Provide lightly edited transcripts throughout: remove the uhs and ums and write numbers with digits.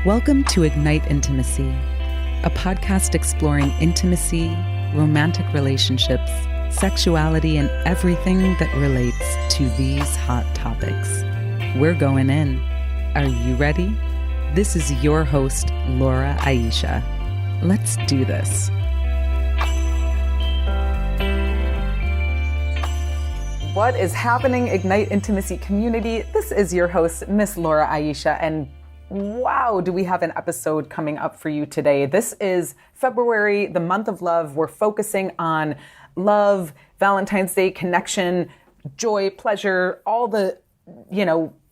Welcome to Ignite Intimacy, a podcast exploring intimacy, romantic relationships, sexuality, and everything that relates to these hot topics. We're going in. Are you ready? This is your host, Laura Aisha. Let's do this. What is happening, Ignite Intimacy community? This is your host, Miss Laura Aisha, and wow, do we have an episode coming up for you today. This is February, the month of love. We're focusing on love, Valentine's Day, connection, joy, pleasure, all the,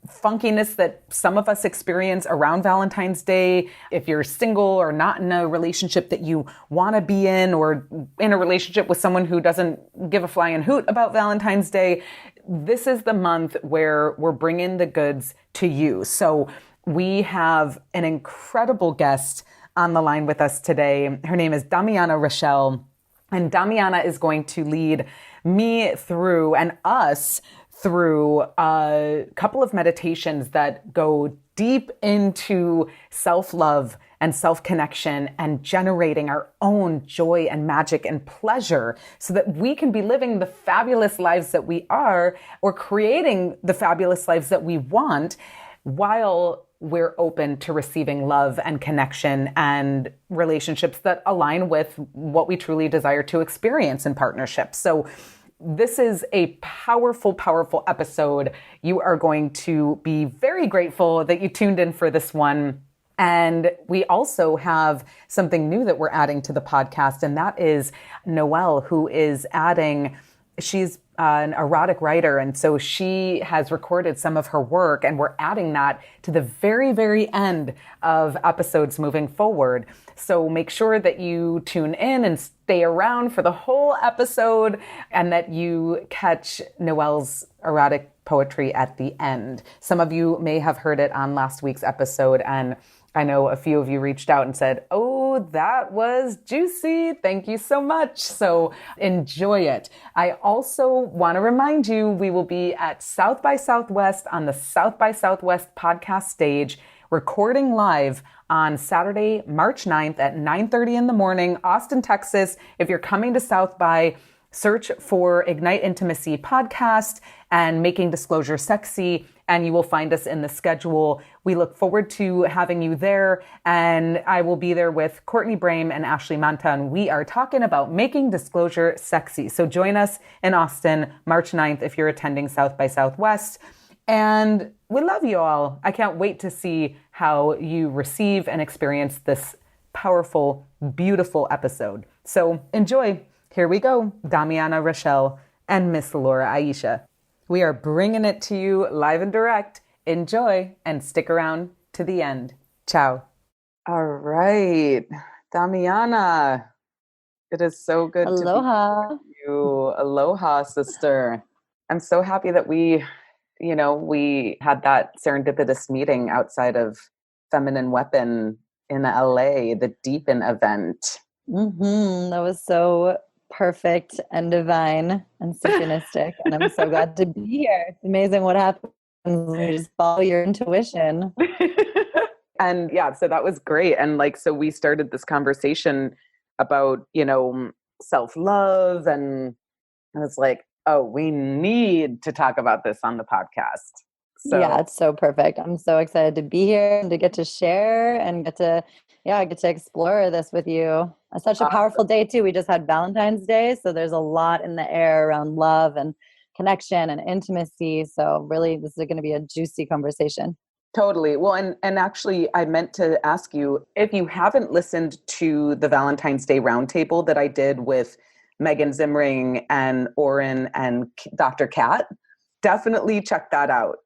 funkiness that some of us experience around Valentine's Day. If you're single or not in a relationship that you want to be in, or in a relationship with someone who doesn't give a flying hoot about Valentine's Day, this is the month where we're bringing the goods to you. So we have an incredible guest on the line with us today. Her name is Damiana Rahshelle, and Damiana is going to lead me through and us through a couple of meditations that go deep into self-love and self-connection and generating our own joy and magic and pleasure so that we can be living the fabulous lives that we are, or creating the fabulous lives that we want, while we're open to receiving love and connection and relationships that align with what we truly desire to experience in partnerships. So this is a powerful, powerful episode. You are going to be very grateful that you tuned in for this one. And we also have something new that we're adding to the podcast, and that is Noelle, who is adding, she's an erotic writer, and so she has recorded some of her work, and we're adding that to the very, very end of episodes moving forward. So make sure that you tune in and stay around for the whole episode, and that you catch Noelle's erotic poetry at the end. Some of you may have heard it on last week's episode, and I know a few of you reached out and said, "Oh, that was juicy. Thank you so much." So enjoy it. I also want to remind you, we will be at South by Southwest on the South by Southwest podcast stage, recording live on Saturday, March 9th at 9:30 in the morning, Austin, Texas. If you're coming to South by, search for Ignite Intimacy Podcast and Making Disclosure Sexy, and you will find us in the schedule. We look forward to having you there, and I will be there with Courtney Brame and Ashley Manta, and we are talking about making disclosure sexy. So join us in Austin, March 9th, if you're attending South by Southwest. And we love you all. I can't wait to see how you receive and experience this powerful, beautiful episode. So enjoy. Here we go. Damiana Rahshelle and Miss Laura Aisha. We are bringing it to you live and direct. Enjoy and stick around to the end. Ciao. All right. Damiana, it is so good Aloha. to be with you. Aloha, sister. I'm so happy that we had that serendipitous meeting outside of Feminine Weapon in LA, the Deepen event. That was so perfect and divine and synchronistic. And I'm so glad to be here. It's amazing what happens when you just follow your intuition. And yeah, so that was great. And so we started this conversation about, self-love, and I was like, oh, we need to talk about this on the podcast. So yeah, it's so perfect. I'm so excited to be here and to get to share and get to explore this with you. It's such a powerful day too. We just had Valentine's Day, so there's a lot in the air around love and connection and intimacy. So really, this is going to be a juicy conversation. Totally. Well, and actually, I meant to ask you, if you haven't listened to the Valentine's Day roundtable that I did with Megan Zimring and Oren and Dr. Kat, definitely check that out.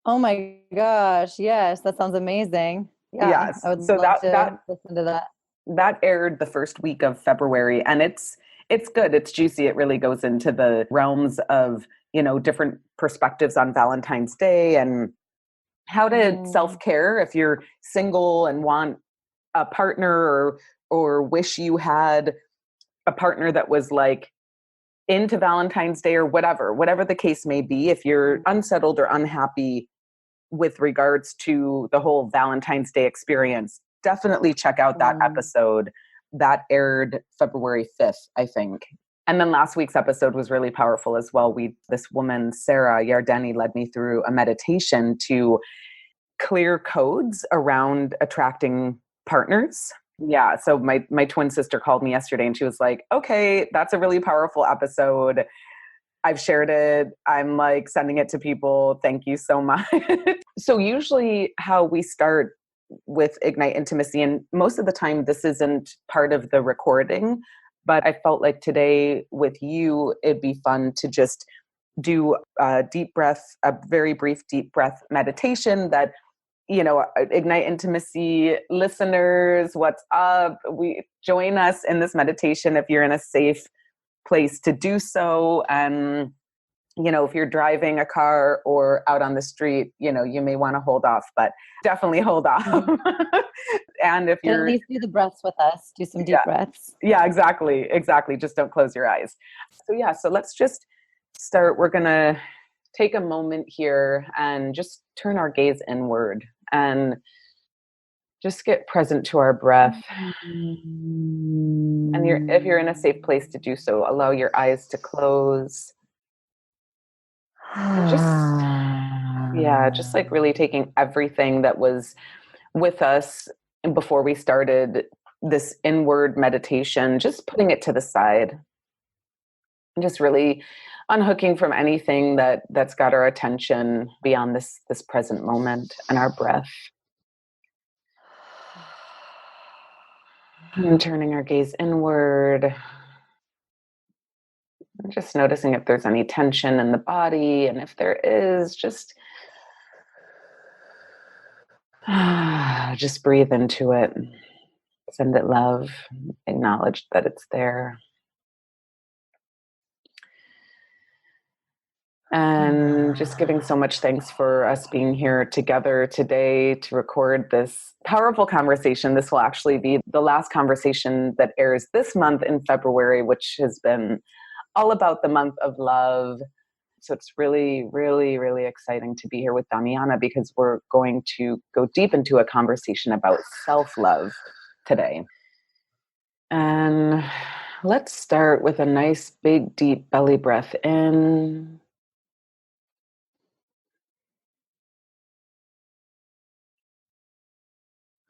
Oh my gosh. Yes. That sounds amazing. Yeah. Yes. I would So love to listen to that. That aired the first week of February, and it's good. It's juicy. It really goes into the realms of, different perspectives on Valentine's Day and how to self-care if you're single and want a partner, or wish you had a partner that was into Valentine's Day, or whatever the case may be. If you're unsettled or unhappy with regards to the whole Valentine's Day experience, definitely check out that episode that aired February 5th, I think. And then last week's episode was really powerful as well. This woman, Sarah Yardeni, led me through a meditation to clear codes around attracting partners. Yeah. So my twin sister called me yesterday and she was like, okay, that's a really powerful episode. I've shared it. I'm like sending it to people. Thank you so much. So usually how we start with Ignite Intimacy, and most of the time this isn't part of the recording, but I felt like today with you, it'd be fun to just do a deep breath, a very brief deep breath meditation that, Ignite Intimacy listeners, what's up? Join us in this meditation if you're in a safe place to do so. And, if you're driving a car or out on the street, you may want to hold off, but definitely hold off. And if you're... At least do the breaths with us. Do some deep breaths. Yeah, exactly. Just don't close your eyes. So let's just start. We're going to take a moment here and just turn our gaze inward and just get present to our breath. And if you're in a safe place to do so, allow your eyes to close. Just like really taking everything that was with us before we started this inward meditation, just putting it to the side and just really unhooking from anything that's got our attention beyond this present moment and our breath. And turning our gaze inward. Just noticing if there's any tension in the body, and if there is, just breathe into it. Send it love. Acknowledge that it's there. And just giving so much thanks for us being here together today to record this powerful conversation. This will actually be the last conversation that airs this month in February, which has been all about the month of love. So it's really, really, really exciting to be here with Damiana because we're going to go deep into a conversation about self-love today. And let's start with a nice, big, deep belly breath in.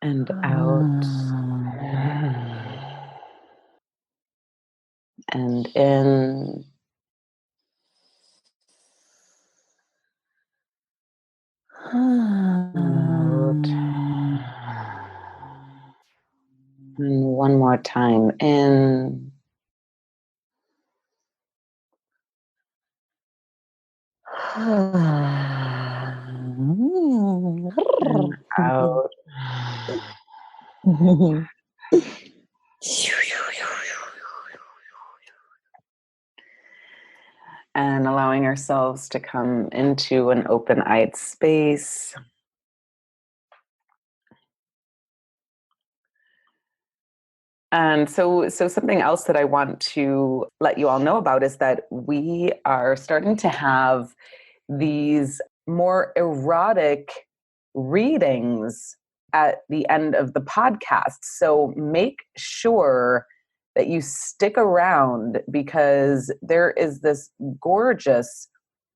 And out. And in. Out. And one more time. In. And out. And allowing ourselves to come into an open-eyed space. And so something else that I want to let you all know about is that we are starting to have these more erotic readings at the end of the podcast. So make sure that you stick around because there is this gorgeous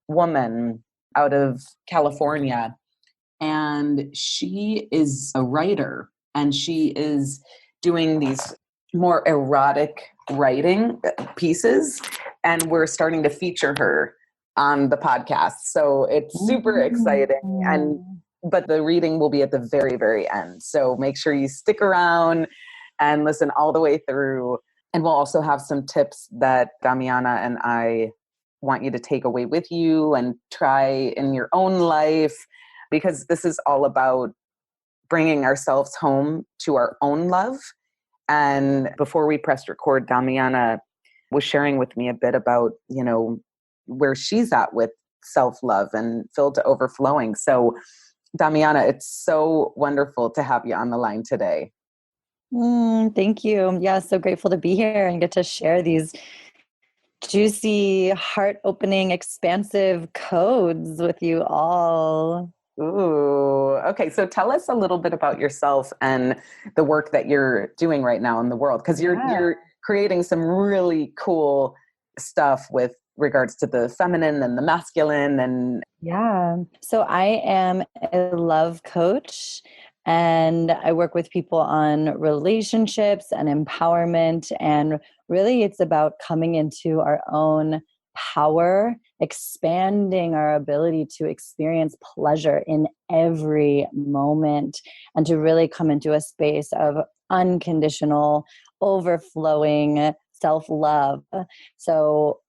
woman out of California, and she is a writer, and she is doing these more erotic writing pieces, and we're starting to feature her on the podcast. So it's super exciting. But the reading will be at the very, very end. So make sure you stick around and listen all the way through. And we'll also have some tips that Damiana and I want you to take away with you and try in your own life, because this is all about bringing ourselves home to our own love. And before we pressed record, Damiana was sharing with me a bit about, where she's at with self-love and filled to overflowing. So Damiana, it's so wonderful to have you on the line today. Thank you. Yeah, so grateful to be here and get to share these juicy, heart-opening, expansive codes with you all. Ooh, okay. So tell us a little bit about yourself and the work that you're doing right now in the world, because Yeah. you're creating some really cool stuff with regards to the feminine and the masculine and Yeah. So I am a love coach and I work with people on relationships and empowerment. And really, it's about coming into our own power, expanding our ability to experience pleasure in every moment, and to really come into a space of unconditional, overflowing self love. So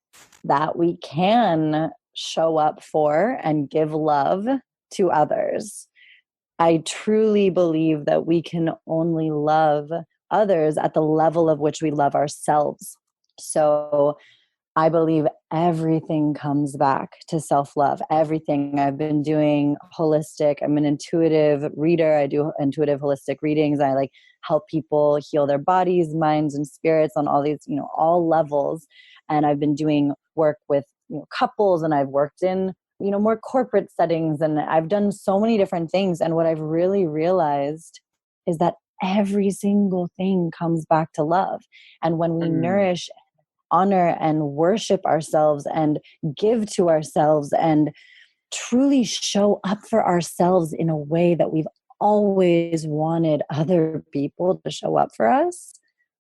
that we can show up for and give love to others. I truly believe that we can only love others at the level of which we love ourselves. So I believe everything comes back to self-love. Everything. I've been doing holistic. I'm an intuitive reader. I do intuitive holistic readings. I like help people heal their bodies, minds, and spirits on all these, all levels. And I've been doing work with couples, and I've worked in more corporate settings, and I've done so many different things. And what I've really realized is that every single thing comes back to love. And when we nourish, honor, and worship ourselves and give to ourselves and truly show up for ourselves in a way that we've always wanted other people to show up for us,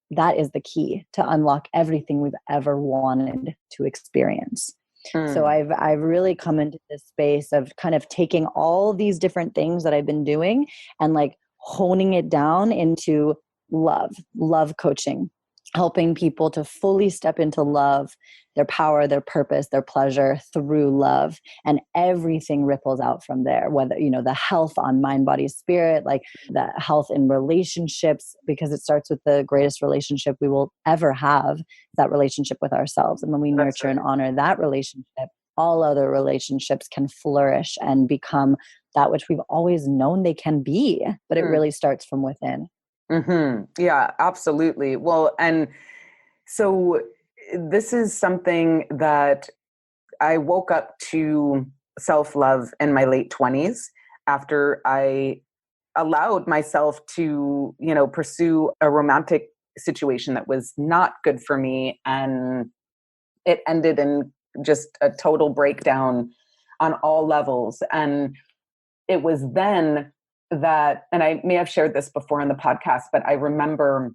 that is the key to unlock everything we've ever wanted to experience. So I've really come into this space of kind of taking all these different things that I've been doing and like honing it down into love coaching, helping people to fully step into love, their power, their purpose, their pleasure through love. And everything ripples out from there, whether, the health on mind, body, spirit, like the health in relationships, because it starts with the greatest relationship we will ever have, that relationship with ourselves. And when we nurture and honor that relationship, all other relationships can flourish and become that which we've always known they can be. But it really starts from within. Yeah, absolutely. Well, and so this is something that I woke up to self-love in my late 20s after I allowed myself to, pursue a romantic situation that was not good for me. And it ended in just a total breakdown on all levels. And it was then that, and I may have shared this before in the podcast, but I remember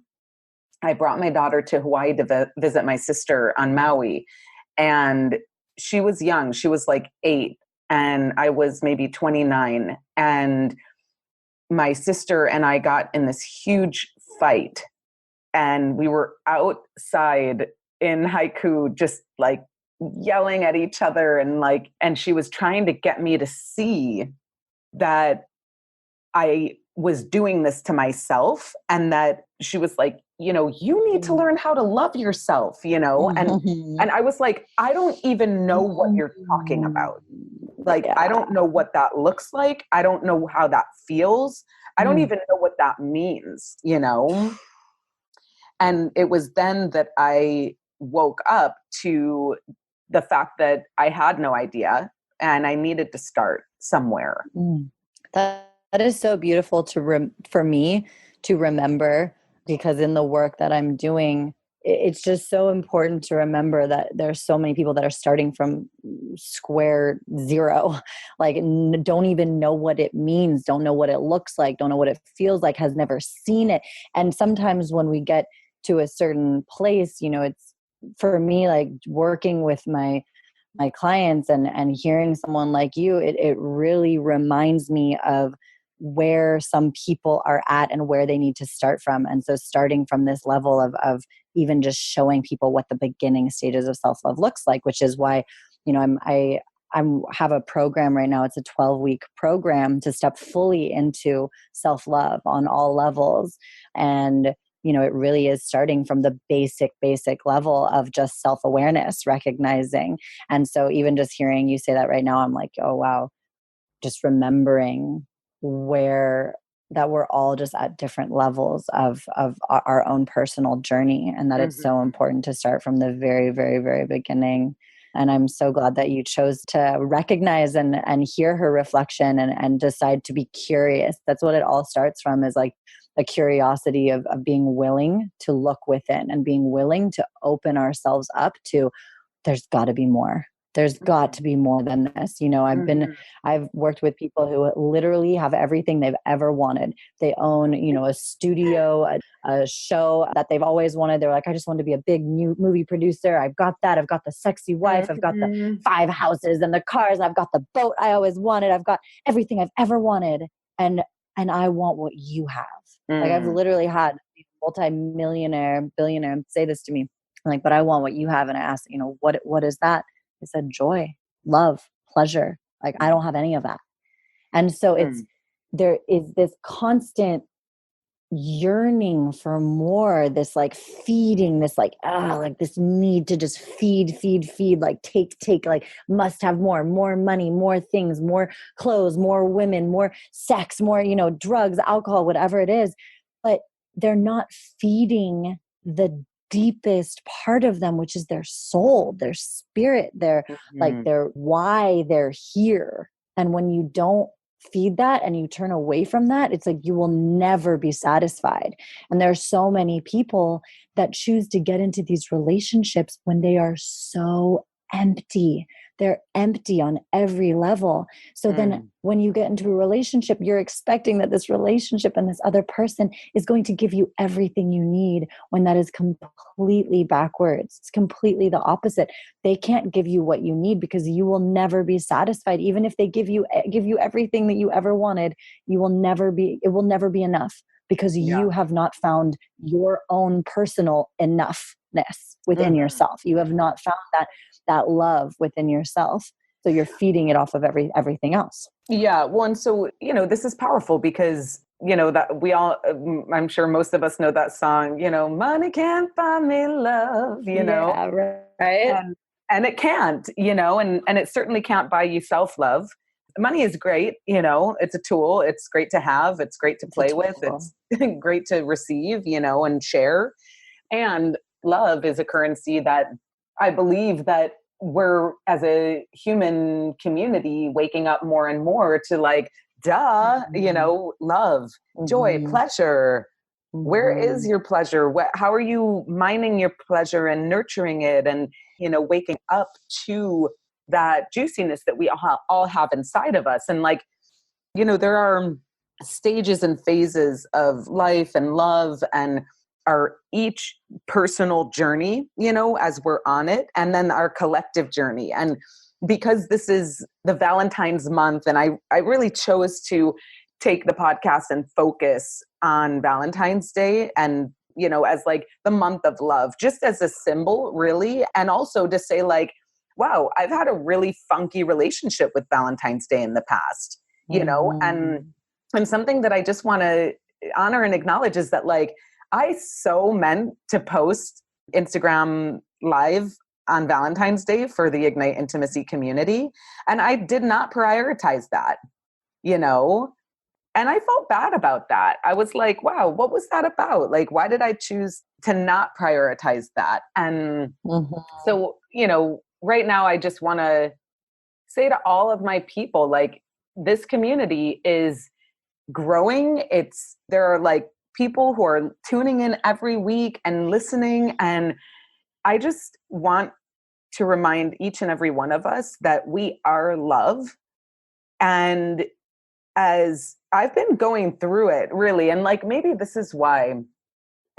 I brought my daughter to Hawaii to visit my sister on Maui. And she was young. She was like 8 and I was maybe 29. And my sister and I got in this huge fight. And we were outside in haiku, just like yelling at each other. And she was trying to get me to see that I was doing this to myself, and that she was like, you need to learn how to love yourself, and I was like, I don't even know what you're talking about. Like, yeah. I don't know what that looks like. I don't know how that feels. I don't even know what that means, And it was then that I woke up to the fact that I had no idea and I needed to start somewhere. That is so beautiful for me to remember, because in the work that I'm doing, it's just so important to remember that there's so many people that are starting from square zero, like don't even know what it means, don't know what it looks like, don't know what it feels like, has never seen it. And sometimes when we get to a certain place, it's, for me, like working with my clients and hearing someone like you, it really reminds me of where some people are at and where they need to start from. And so starting from this level of even just showing people what the beginning stages of self-love looks like, which is why, I have a program right now. It's a 12-week program to step fully into self-love on all levels. And it really is starting from the basic level of just self-awareness, recognizing. And so even just hearing you say that right now, I'm like, oh, wow, just remembering that we're all just at different levels of our own personal journey. And that it's so important to start from the very, very, very beginning. And I'm so glad that you chose to recognize and hear her reflection and decide to be curious. That's what it all starts from, is like a curiosity of being willing to look within and being willing to open ourselves up to, there's got to be more. There's got to be more than this. I've worked with people who literally have everything they've ever wanted. They own, a studio, a show that they've always wanted. They're like, I just want to be a big new movie producer. I've got that. I've got the sexy wife. I've got the 5 houses and the cars. I've got the boat I always wanted. I've got everything I've ever wanted. And I want what you have. Like, I've literally had a multi-millionaire, billionaire say this to me. I'm like, but I want what you have. And I asked, what is that? They said, joy, love, pleasure. Like, I don't have any of that. And so there is this constant yearning for more, this like feeding, this like this need to just feed, like take, like must have more money, more things, more clothes, more women, more sex, more, drugs, alcohol, whatever it is. But they're not feeding the deepest part of them, which is their soul, their spirit, their like their why they're here. And when you don't feed that and you turn away from that, it's like you will never be satisfied. And there are so many people that choose to get into these relationships when they are so empty. They're empty on every level. So then when you get into a relationship, you're expecting that this relationship and this other person is going to give you everything you need, when that is completely backwards. It's completely the opposite. They can't give you what you need because you will never be satisfied. Even if they give you everything that you ever wanted, it will never be enough, because you have not found your own personal enoughness within yourself. You have not found that love within yourself. So you're feeding it off of everything else. Yeah. Well, and so, this is powerful because, that we all, I'm sure most of us know that song, money can't buy me love, Yeah, right. And it can't, and it certainly can't buy you self-love. Money is great, it's a tool. It's great to have. It's great to play with. It's great to receive, and share. And love is a currency that I believe that we're, as a human community, waking up more and more to, like, duh, love, joy, pleasure. Where is your pleasure? How are you mining your pleasure and nurturing it, and, waking up to that juiciness that we all have inside of us? And, like, there are stages and phases of life and love and our each personal journey, as we're on it, and then our collective journey. And because this is the Valentine's month, and I really chose to take the podcast and focus on Valentine's Day and, as like the month of love, just as a symbol, really. And also to say, like, wow, I've had a really funky relationship with Valentine's Day in the past, and something that I just want to honor and acknowledge is that, like, I so meant to post Instagram live on Valentine's Day for the Ignite Intimacy community. And I did not prioritize that, and I felt bad about that. I was like, wow, what was that about? Like, why did I choose to not prioritize that? And so, right now I just want to say to all of my people, like, this community is growing. There are, like, people who are tuning in every week and listening. And I just want to remind each and every one of us that we are love. And as I've been going through it, really, and, like, maybe this is why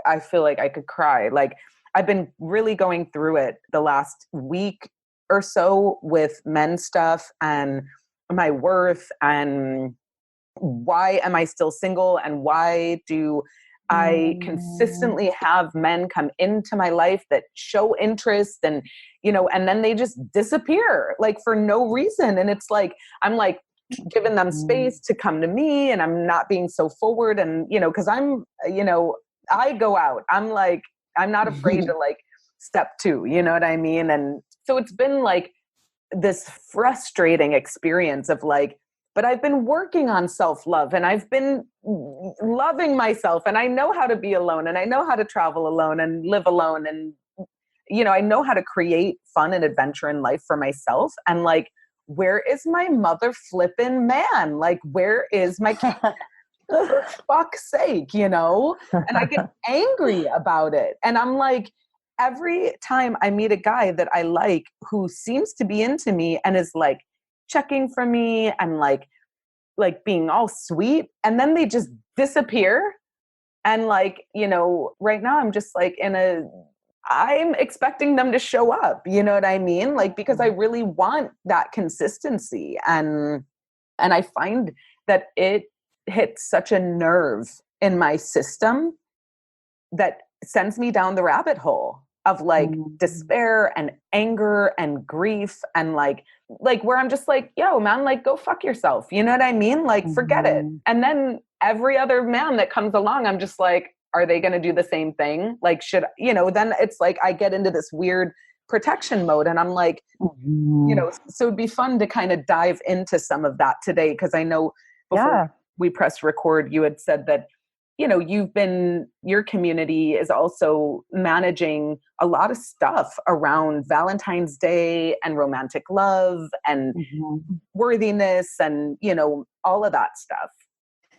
I feel like I could cry. Like, I've been really going through it the last week or so with men stuff and my worth, and why am I still single, and why do I consistently have men come into my life that show interest, and, and then they just disappear, like, for no reason. And it's like, I'm like giving them space to come to me, and I'm not being so forward. And, cause I'm, I go out, I'm like, I'm not afraid to, like, step two, you know what I mean? And so it's been like this frustrating experience of, like, but I've been working on self-love, and I've been loving myself, and I know how to be alone, and I know how to travel alone and live alone. And I know how to create fun and adventure in life for myself. And like, where is my mother flippin' man? Like, where is my king? For fuck's sake, And I get angry about it. And I'm like, every time I meet a guy that I like who seems to be into me and is like checking for me and like being all sweet, and then they just disappear. And like, right now I'm just like I'm expecting them to show up, you know what I mean? Like, because I really want that consistency. And I find that it hits such a nerve in my system that sends me down the rabbit hole of like despair and anger and grief and like where I'm just like, yo, man, like go fuck yourself. You know what I mean? Like forget it. And then every other man that comes along, I'm just like, are they going to do the same thing? Like, then it's like, I get into this weird protection mode and I'm like, so it'd be fun to kind of dive into some of that today. Cause I know before we pressed record, you had said that, your community is also managing a lot of stuff around Valentine's Day and romantic love and worthiness and, all of that stuff.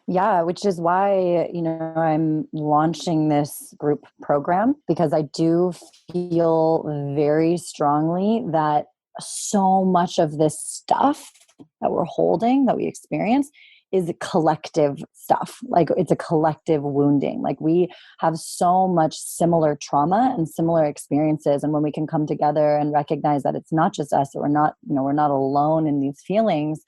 Yeah, which is why, I'm launching this group program, because I do feel very strongly that so much of this stuff that we're holding, that we experience, is collective stuff. Like it's a collective wounding. Like we have so much similar trauma and similar experiences. And when we can come together and recognize that it's not just us, that we're not alone in these feelings,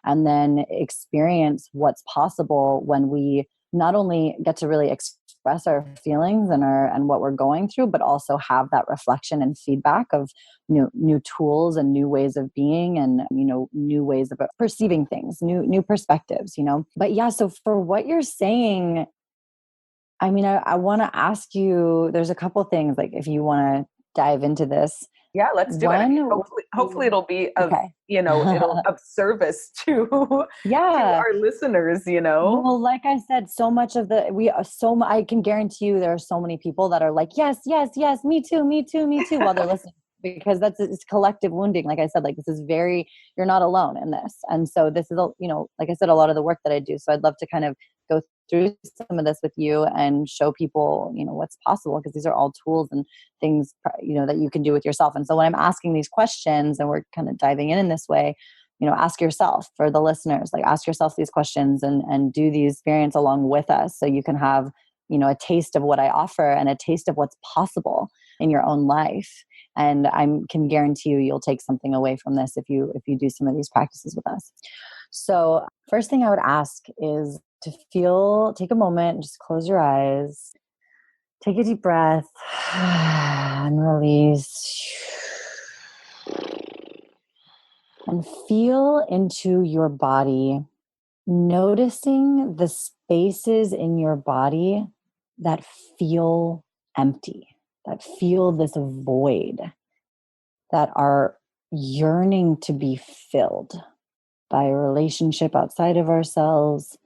and then experience what's possible when we not only get to really express our feelings and what we're going through, but also have that reflection and feedback of new tools and new ways of being and new ways of perceiving things, new perspectives. But yeah, so for what you're saying, I mean, I want to ask you, there's a couple things, like if you want to dive into this. Yeah, let's do it. I mean, hopefully it'll be of, it'll of service to our listeners, Well, like I said, so much of I can guarantee you there are so many people that are like, yes, yes, yes, me too, while they're listening, because it's collective wounding. Like I said, like you're not alone in this. And so this is, like I said, a lot of the work that I do. So I'd love to kind of go through some of this with you and show people, what's possible, because these are all tools and things, that you can do with yourself. And so when I'm asking these questions and we're kind of diving in this way, ask yourself, for the listeners, like ask yourself these questions and do the experience along with us, so you can have, a taste of what I offer and a taste of what's possible in your own life. And I can guarantee you'll take something away from this if you do some of these practices with us. So first thing I would ask is to take a moment, just close your eyes, take a deep breath and release. And feel into your body, noticing the spaces in your body that feel empty, that feel this void, that are yearning to be filled by a relationship outside of ourselves,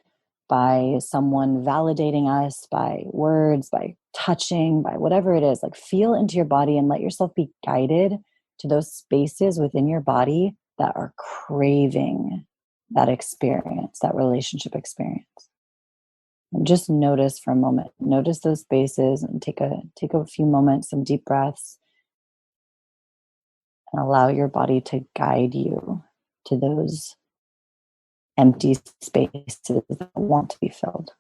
by someone validating us, by words, by touching, by whatever it is. Like feel into your body and let yourself be guided to those spaces within your body that are craving that experience, that relationship experience. And just notice for a moment. Notice those spaces and take a few moments, some deep breaths, and allow your body to guide you to those empty spaces that want to be filled.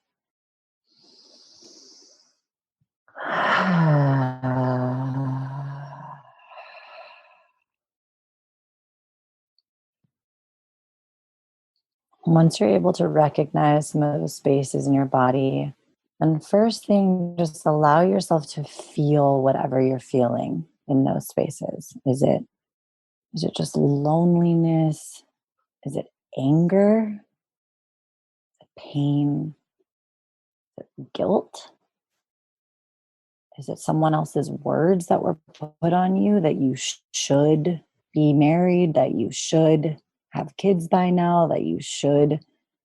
Once you're able to recognize some of those spaces in your body, and first thing, just allow yourself to feel whatever you're feeling in those spaces. Is it just loneliness? Is it anger? Is it pain? Is it guilt? Is it someone else's words that were put on you, that you should be married, that you should have kids by now, that you should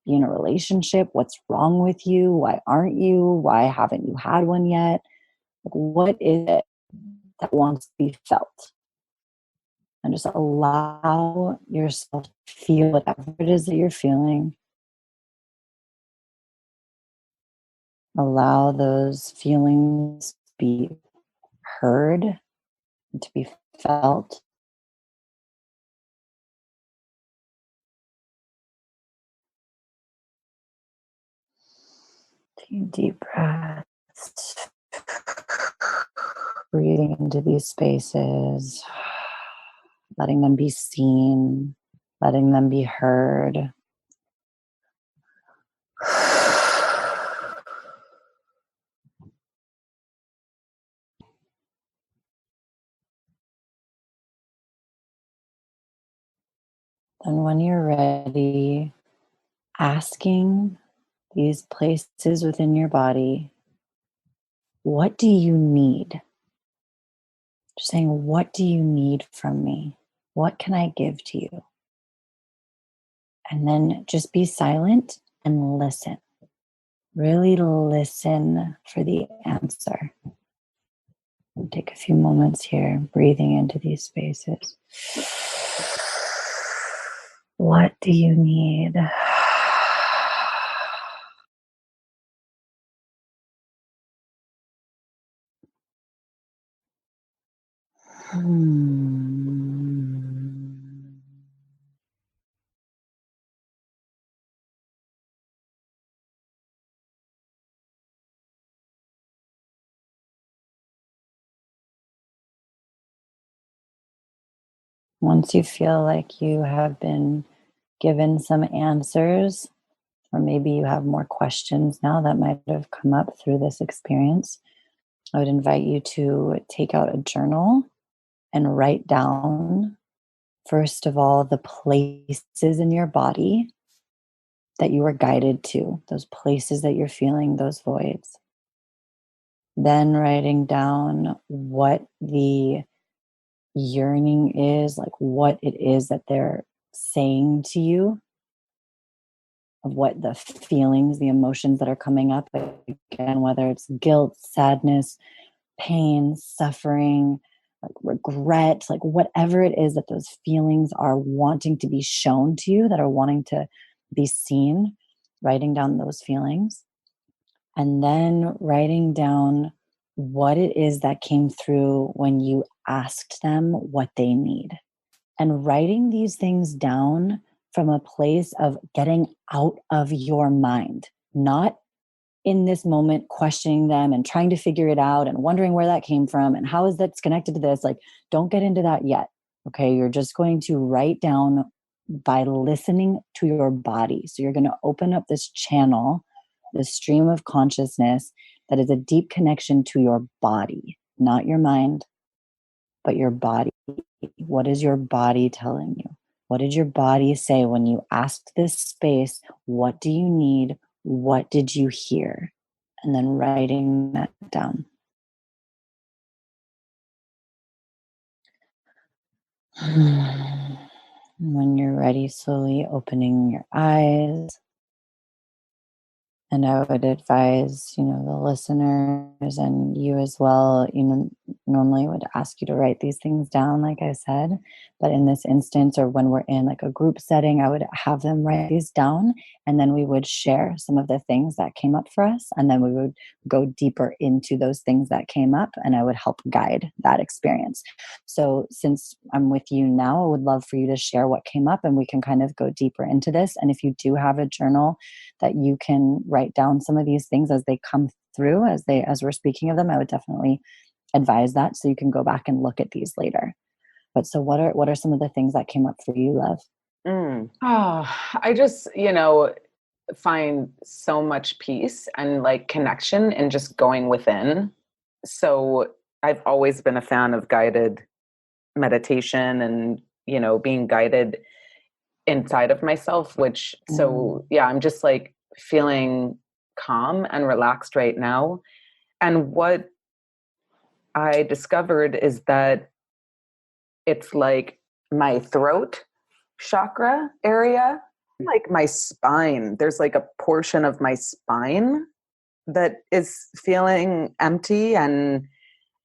be in a relationship? What's wrong with you? Why aren't you? Why haven't you had one yet? Like, what is it that wants to be felt. And just allow yourself to feel whatever it is that you're feeling. Allow those feelings to be heard and to be felt. Take deep breaths. Breathing into these spaces, letting them be seen, letting them be heard. And when you're ready, asking these places within your body, what do you need? Just saying, what do you need from me? What can I give to you? And then just be silent and listen. Really listen for the answer. Take a few moments here, breathing into these spaces. What do you need? Once you feel like you have been given some answers, or maybe you have more questions now that might have come up through this experience, I would invite you to take out a journal and write down, first of all, the places in your body that you were guided to, those places that you're feeling those voids. Then writing down what the yearning is, like what it is that they're saying to you, of what the feelings, the emotions that are coming up, again, whether it's guilt, sadness, pain, suffering, like regret, like whatever it is that those feelings are wanting to be shown to you, that are wanting to be seen, writing down those feelings. And then writing down what it is that came through when you asked them what they need. And writing these things down from a place of getting out of your mind, not in this moment questioning them and trying to figure it out and wondering where that came from and how is that connected to this. Like, don't get into that yet. Okay. You're just going to write down by listening to your body. So you're going to open up this channel, this stream of consciousness that is a deep connection to your body, not your mind, but your body. What is your body telling you? What did your body say when you asked this space? What do you need? What did you hear? And then writing that down. When you're ready, slowly opening your eyes. And I would advise, the listeners and you as well, normally would ask you to write these things down, like I said. But in this instance, or when we're in like a group setting, I would have them write these down. And then we would share some of the things that came up for us. And then we would go deeper into those things that came up. And I would help guide that experience. So since I'm with you now, I would love for you to share what came up and we can kind of go deeper into this. And if you do have a journal that you can write down some of these things as they come through, as we're speaking of them, I would definitely advise that, so you can go back and look at these later. But so what are some of the things that came up for you, love? I just, find so much peace and like connection in just going within. So I've always been a fan of guided meditation and, being guided inside of myself, which, so yeah, I'm just like feeling calm and relaxed right now. And what I discovered is that it's like my throat chakra area, like my spine. There's like a portion of my spine that is feeling empty, and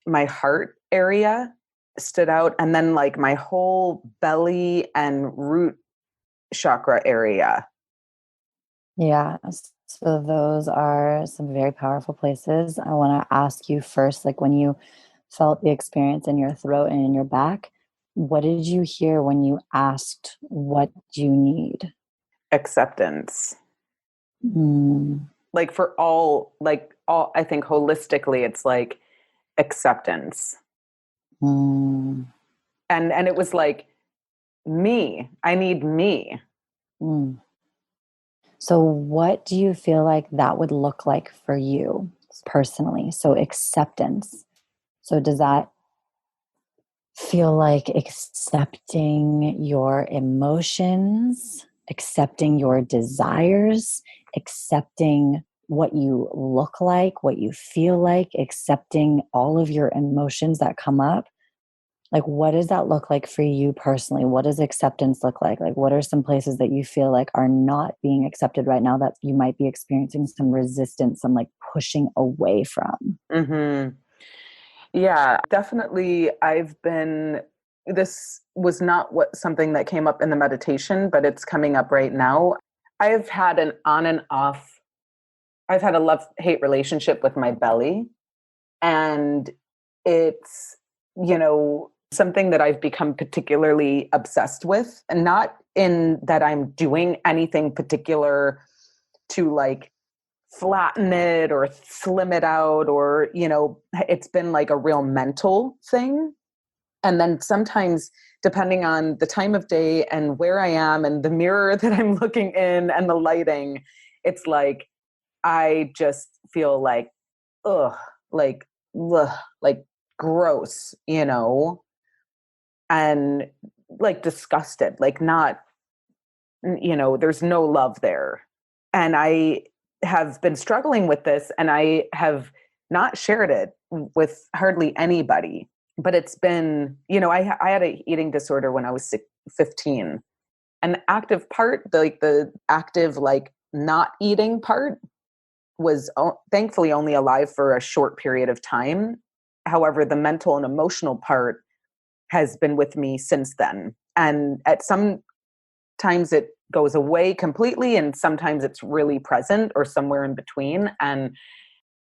my heart area stood out, and then like my whole belly and root chakra area. Yeah. So those are some very powerful places. I want to ask you first, like when you felt the experience in your throat and in your back, what did you hear when you asked what you need? Acceptance. Mm, Like for all, I think holistically, it's like acceptance. mm, And it was like, me, I need me. mm. So, what do you feel like that would look like for you personally? So, acceptance. So, does that feel like accepting your emotions, accepting your desires, accepting what you look like, what you feel like, accepting all of your emotions that come up? Like, what does that look like for you personally? What does acceptance look like? Like, what are some places that you feel like are not being accepted right now that you might be experiencing some resistance, some like pushing away from? Hmm. Yeah, definitely. This was not something that came up in the meditation, but it's coming up right now. I've had an on and off, I've had a love hate relationship with my belly. And it's, something that I've become particularly obsessed with. And not in that I'm doing anything particular to like flatten it or slim it out, or it's been like a real mental thing. And then sometimes, depending on the time of day and where I am and the mirror that I'm looking in and the lighting, it's like I just feel like ugh, like ugh, like gross, and like disgusted, like not, there's no love there. And I have been struggling with this, and I have not shared it with hardly anybody. But it's been, I had an eating disorder when I was 15. An active part, the active, like not eating part, was thankfully only alive for a short period of time. However, the mental and emotional part has been with me since then. And at some times it goes away completely, and sometimes it's really present or somewhere in between. And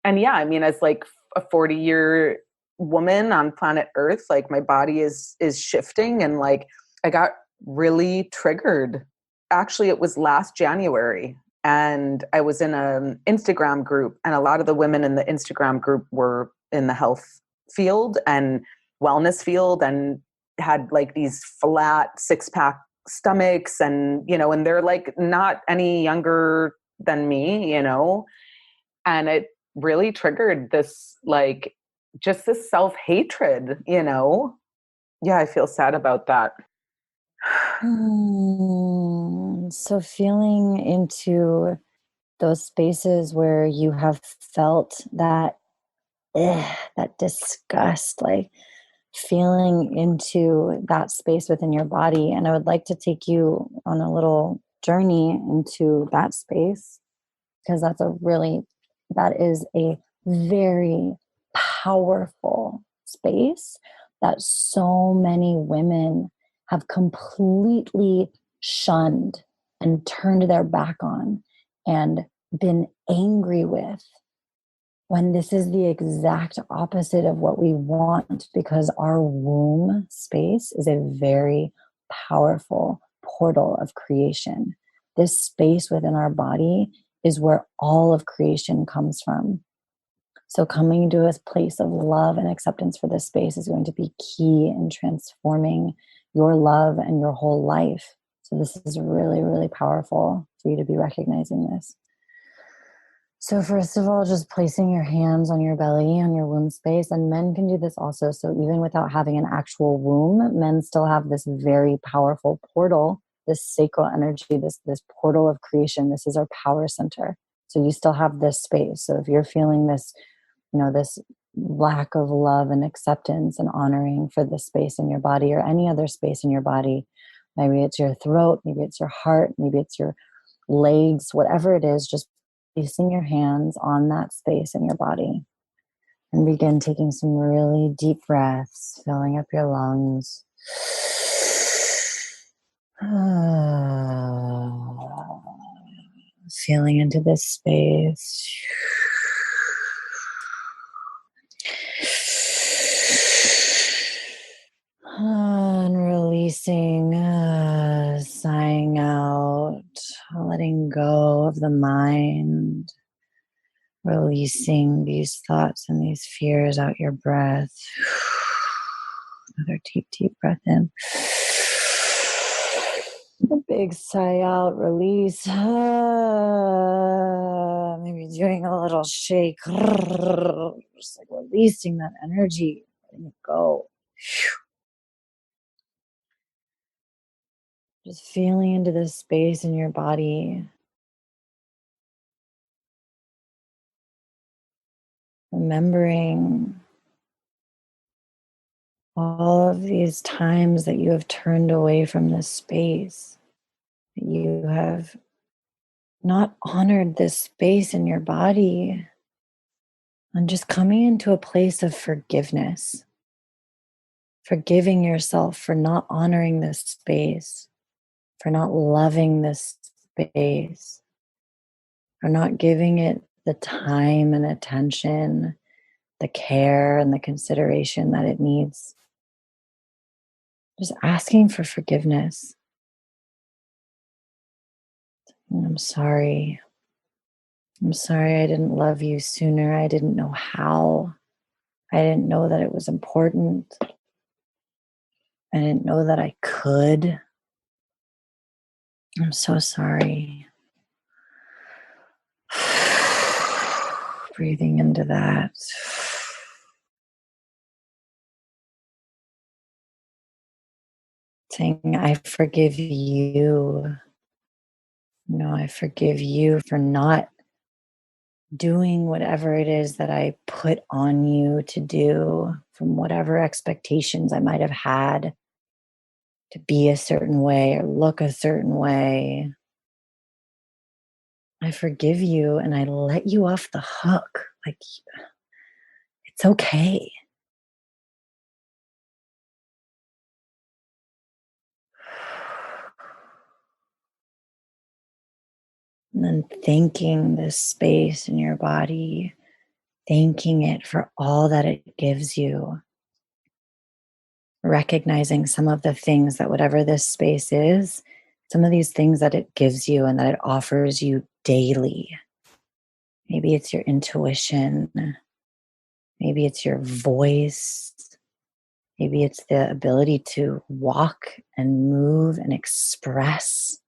yeah, I mean, as like a 40-year woman on planet Earth, like my body is shifting, and like I got really triggered. Actually, it was last January, and I was in an Instagram group, and a lot of the women in the Instagram group were in the health field and wellness field, and had like these flat six-pack stomachs, and they're like not any younger than me, and it really triggered this, like, just this self-hatred. Yeah, I feel sad about that. So, feeling into those spaces where you have felt that, that disgust, like feeling into that space within your body. And I would like to take you on a little journey into that space, because that is a very powerful space that so many women have completely shunned and turned their back on and been angry with, when this is the exact opposite of what we want, because our womb space is a very powerful portal of creation. This space within our body is where all of creation comes from. So coming to a place of love and acceptance for this space is going to be key in transforming your love and your whole life. So this is really, really powerful for you to be recognizing this. So first of all, just placing your hands on your belly, on your womb space, and men can do this also. So even without having an actual womb, men still have this very powerful portal, this sacral energy, this portal of creation. This is our power center. So you still have this space. So if you're feeling this, this lack of love and acceptance and honoring for this space in your body or any other space in your body, maybe it's your throat, maybe it's your heart, maybe it's your legs, whatever it is, just placing your hands on that space in your body. And begin taking some really deep breaths, filling up your lungs. Feeling into this space. And releasing, sighing out, letting go of the mind, releasing these thoughts and these fears out your breath. Another deep, deep breath in. A big sigh out, release. Maybe doing a little shake. Just like releasing that energy, letting it go. Just feeling into this space in your body. Remembering all of these times that you have turned away from this space. That you have not honored this space in your body. And just coming into a place of forgiveness. Forgiving yourself for not honoring this space. For not loving this space. For not giving it the time and attention, the care and the consideration that it needs. Just asking for forgiveness. And I'm sorry. I'm sorry I didn't love you sooner. I didn't know how. I didn't know that it was important. I didn't know that I could. I'm so sorry. Breathing into that. Saying, I forgive you. I forgive you for not doing whatever it is that I put on you to do, from whatever expectations I might have had to be a certain way or look a certain way. I forgive you and I let you off the hook. Like, it's okay. And then thanking this space in your body, thanking it for all that it gives you. Recognizing some of the things that whatever this space is, some of these things that it gives you and that it offers you daily. Maybe it's your intuition. Maybe it's your voice. Maybe it's the ability to walk and move and express.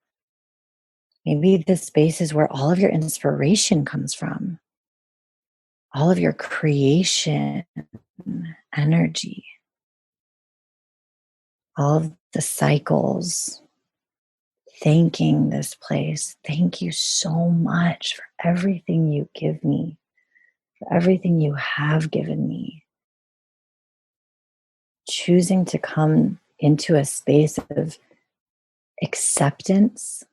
Maybe this space is where all of your inspiration comes from, all of your creation energy, all of the cycles. Thanking this place. Thank you so much for everything you give me, for everything you have given me. Choosing to come into a space of acceptance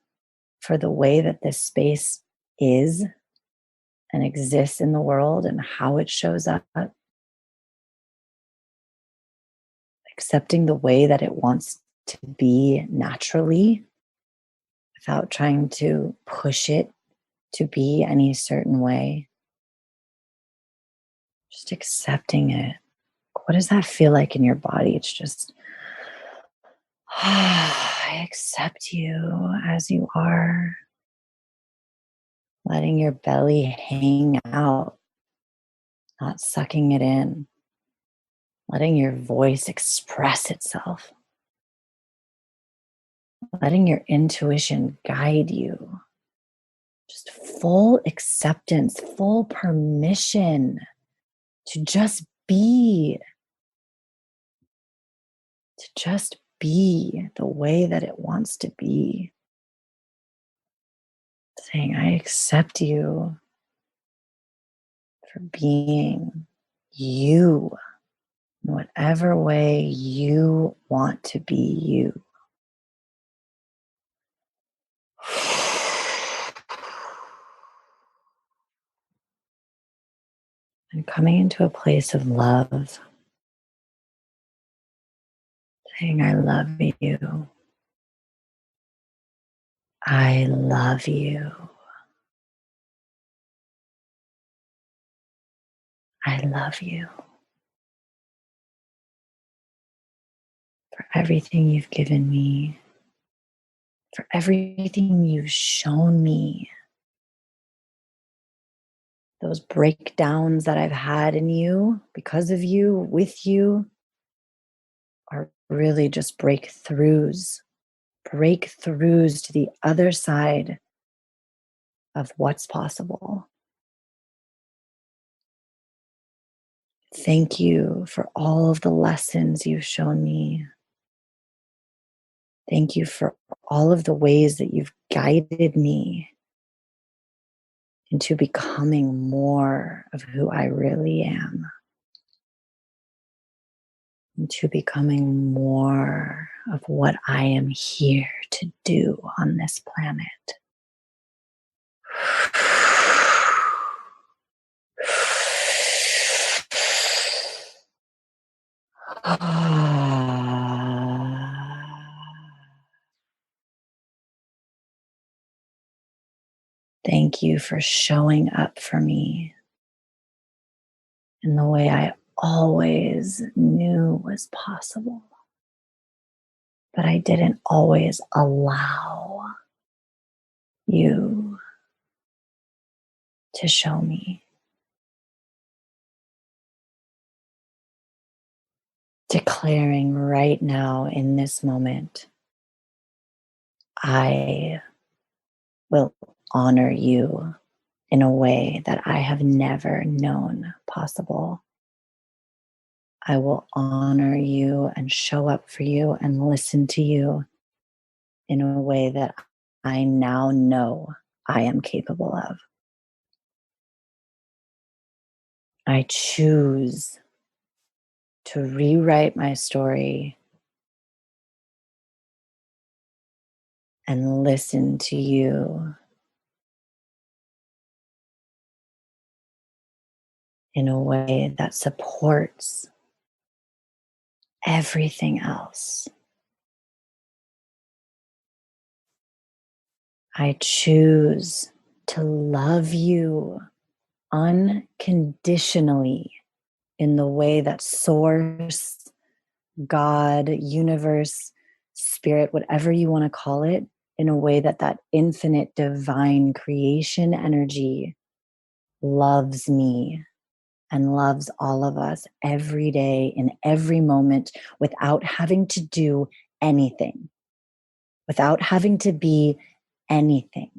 for the way that this space is and exists in the world and how it shows up. Accepting the way that it wants to be naturally without trying to push it to be any certain way. Just accepting it. What does that feel like in your body? It's just, I accept you as you are. Letting your belly hang out, not sucking it in. Letting your voice express itself. Letting your intuition guide you. Just full acceptance, full permission to just be. To just be the way that it wants to be. Saying, I accept you for being you in whatever way you want to be you. And coming into a place of love, saying, I love you. I love you. I love you for everything you've given me, for everything you've shown me. Those breakdowns that I've had in you, because of you, with you, are really just breakthroughs to the other side of what's possible. Thank you for all of the lessons you've shown me. Thank you for all of the ways that you've guided me into becoming more of who I really am, into becoming more of what I am here to do on this planet. Thank you for showing up for me in the way I always knew was possible, but I didn't always allow you to show me. Declaring right now in this moment, I will honor you in a way that I have never known possible. I will honor you and show up for you and listen to you in a way that I now know I am capable of. I choose to rewrite my story and listen to you in a way that supports everything else. I choose to love you unconditionally in the way that Source, God, universe, spirit, whatever you want to call it, in a way that that infinite divine creation energy loves me and loves all of us every day in every moment without having to do anything, without having to be anything.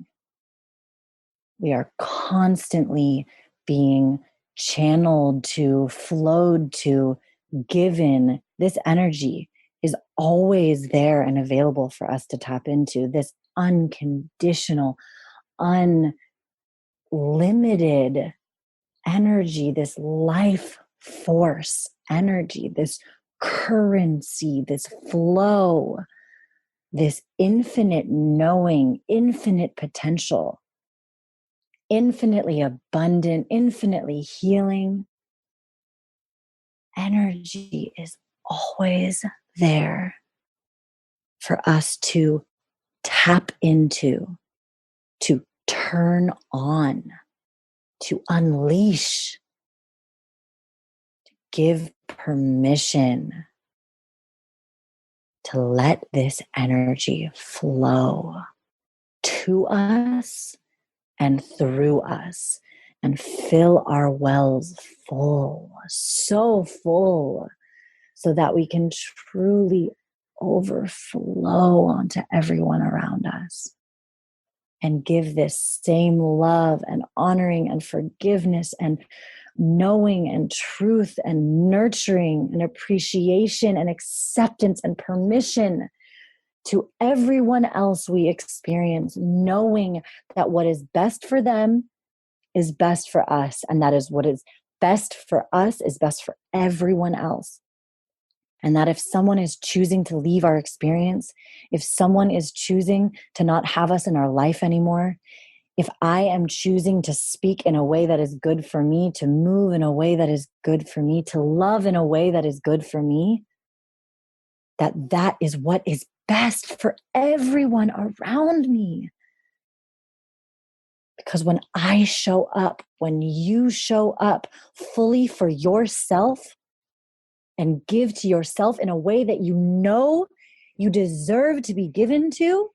We are constantly being channeled to, flowed to, given. This energy is always there and available for us to tap into. This unconditional, unlimited energy, this life force energy, this currency, this flow, this infinite knowing, infinite potential, infinitely abundant, infinitely healing energy is always there for us to tap into, to turn on, to unleash, to give permission to let this energy flow to us and through us and fill our wells full, so full, so that we can truly overflow onto everyone around us and give this same love and honoring and forgiveness and knowing and truth and nurturing and appreciation and acceptance and permission to everyone else we experience, knowing that what is best for them is best for us, and that is what is best for us is best for everyone else. And that if someone is choosing to leave our experience, if someone is choosing to not have us in our life anymore, if I am choosing to speak in a way that is good for me, to move in a way that is good for me, to love in a way that is good for me, that is what is best for everyone around me. Because when I show up, when you show up fully for yourself and give to yourself in a way that you know you deserve to be given to,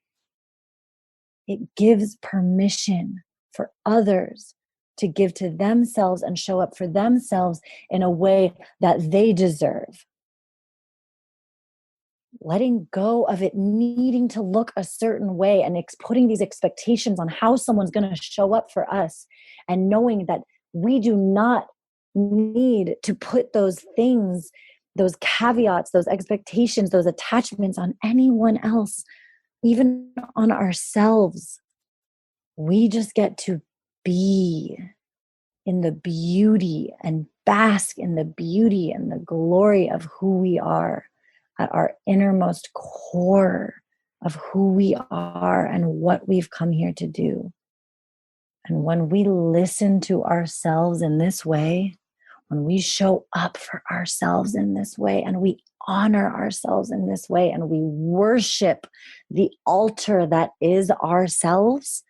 it gives permission for others to give to themselves and show up for themselves in a way that they deserve. Letting go of it needing to look a certain way and putting these expectations on how someone's going to show up for us, and knowing that we do not need to put those things, those caveats, those expectations, those attachments on anyone else, even on ourselves. We just get to be in the beauty and bask in the beauty and the glory of who we are, at our innermost core of who we are and what we've come here to do. And when we listen to ourselves in this way, when we show up for ourselves in this way, and we honor ourselves in this way, and we worship the altar that is ourselves,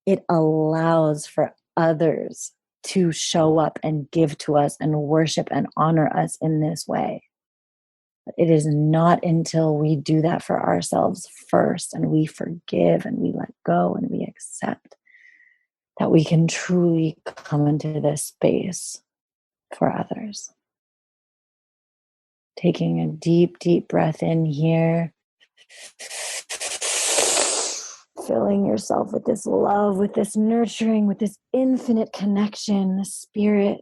it allows for others to show up and give to us and worship and honor us in this way. It is not until we do that for ourselves first, and we forgive and we let go and we accept, that we can truly come into this space for others. Taking a deep, deep breath in here. Filling yourself with this love, with this nurturing, with this infinite connection, the spirit.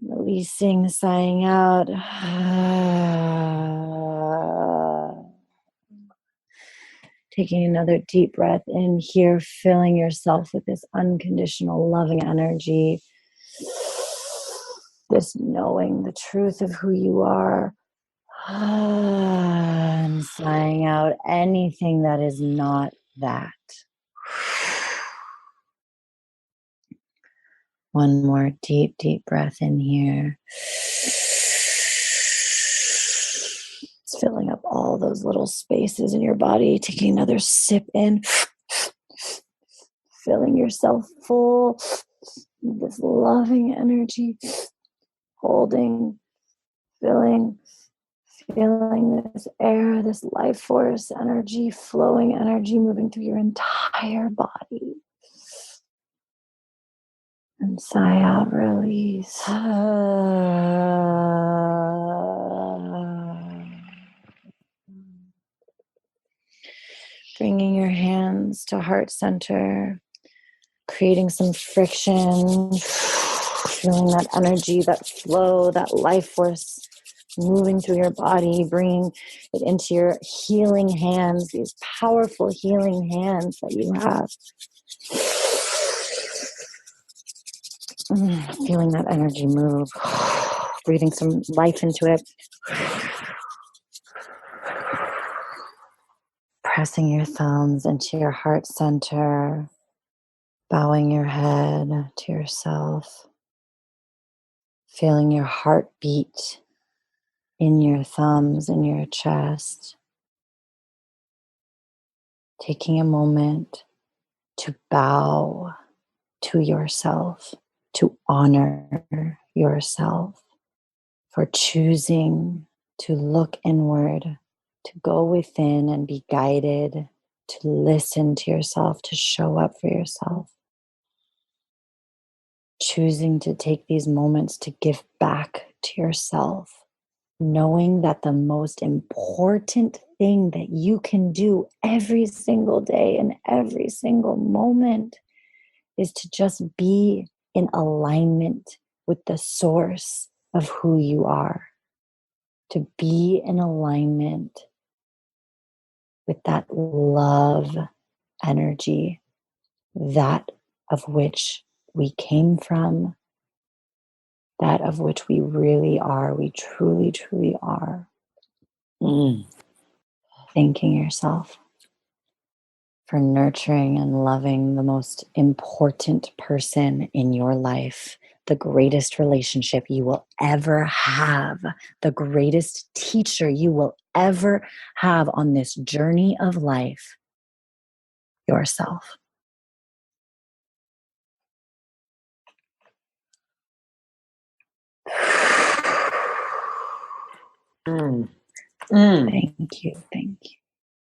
Releasing, sighing out. Taking another deep breath in here, filling yourself with this unconditional loving energy. This knowing the truth of who you are. And sighing out anything that is not that. One more deep, deep breath in here. It's filling up all those little spaces in your body. Taking another sip in. Filling yourself full with this loving energy. Holding, feeling this air, this life force energy, flowing energy moving through your entire body. And sigh out, release. Bringing your hands to heart center, creating some friction, feeling that energy, that flow, that life force moving through your body, bringing it into your healing hands, these powerful healing hands that you have. Feeling that energy move, breathing some life into it. Pressing your thumbs into your heart center, bowing your head to yourself, feeling your heartbeat in your thumbs, in your chest. Taking a moment to bow to yourself, to honor yourself for choosing to look inward, to go within and be guided, to listen to yourself, to show up for yourself. Choosing to take these moments to give back to yourself, knowing that the most important thing that you can do every single day and every single moment is to just be in alignment with the source of who you are. To be in alignment with that love energy, that of which we came from, that of which we really are, we truly, truly are. Thanking yourself. for nurturing and loving the most important person in your life, the greatest relationship you will ever have, the greatest teacher you will ever have on this journey of life, yourself. Mm. Mm. Thank you. Thank you.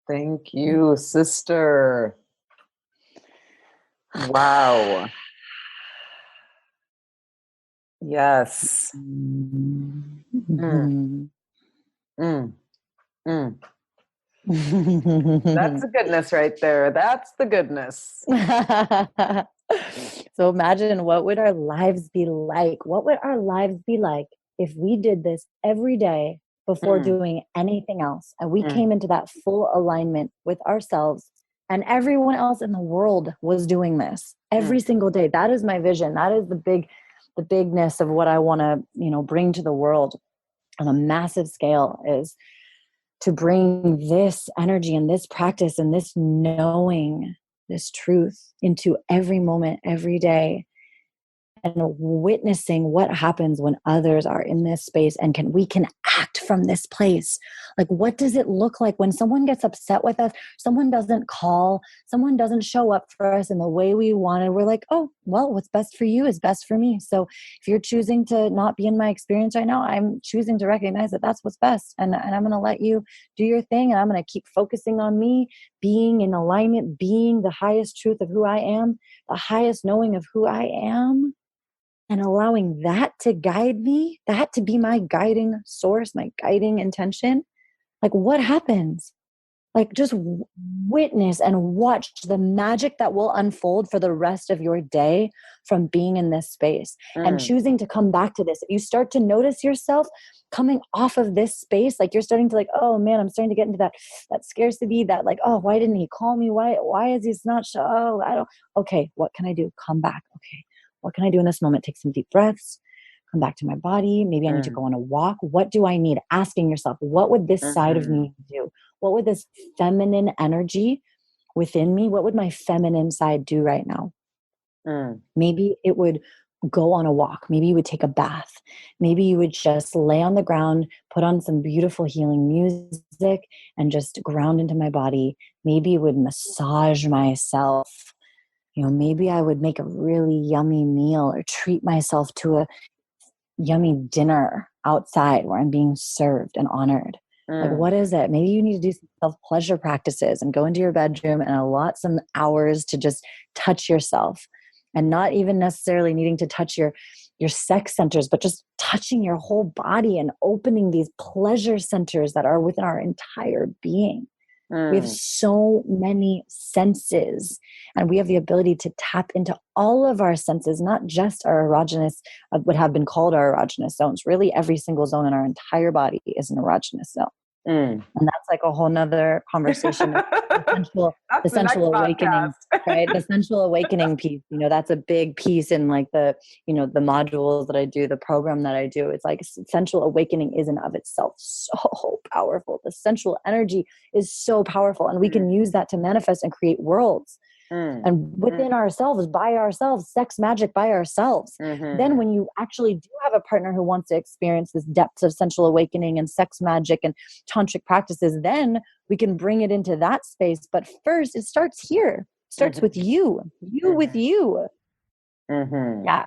Thank you, sister. Wow. Yes. Mm-hmm. Mm. Mm. That's the goodness right there. That's the goodness. So imagine, what would our lives be like? What would our lives be like if we did this every day before doing anything else? And we came into that full alignment with ourselves, and everyone else in the world was doing this every single day. That is my vision. That is the bigness of what I want to, bring to the world on a massive scale, is to bring this energy and this practice and this knowing, this truth into every moment, every day, and witnessing what happens when others are in this space, and we can act from this place. Like, what does it look like when someone gets upset with us, someone doesn't call, someone doesn't show up for us in the way we wanted? We're like, oh, well, what's best for you is best for me. So if you're choosing to not be in my experience right now, I'm choosing to recognize that that's what's best, and I'm going to let you do your thing, and I'm going to keep focusing on me, being in alignment, being the highest truth of who I am, the highest knowing of who I am, and allowing that to guide me, that to be my guiding source, my guiding intention. Like, what happens? Like, just witness and watch the magic that will unfold for the rest of your day from being in this space and choosing to come back to this. If you start to notice yourself coming off of this space, like you're starting to like, oh man, I'm starting to get into that scarcity, that like, oh, why didn't he call me? Why is he not show? Oh, I don't. Okay, what can I do? Come back. Okay, what can I do in this moment? Take some deep breaths. Come back to my body. Maybe I need to go on a walk. What do I need? Asking yourself, what would this side of me do? What would this feminine energy within me, what would my feminine side do right now? Maybe it would go on a walk. Maybe you would take a bath. Maybe you would just lay on the ground, put on some beautiful healing music, and just ground into my body. Maybe it would massage myself. Maybe I would make a really yummy meal or treat myself to a yummy dinner outside where I'm being served and honored. Like, what is it? Maybe you need to do some self-pleasure practices and go into your bedroom and allot some hours to just touch yourself, and not even necessarily needing to touch your sex centers, but just touching your whole body and opening these pleasure centers that are within our entire being. We have so many senses, and we have the ability to tap into all of our senses, not just our erogenous, what have been called our erogenous zones. Really, every single zone in our entire body is an erogenous zone. And that's like a whole nother conversation. The sensual awakening, right? The sensual awakening piece, that's a big piece in like the modules that I do, the program that I do. It's like sensual awakening is in of itself so powerful. The sensual energy is so powerful, and we can use that to manifest and create worlds. And within ourselves, by ourselves, sex magic by ourselves. Then when you actually do have a partner who wants to experience this depths of sensual awakening and sex magic and tantric practices, then we can bring it into that space. But first, it starts here. It starts with you with you. Yeah.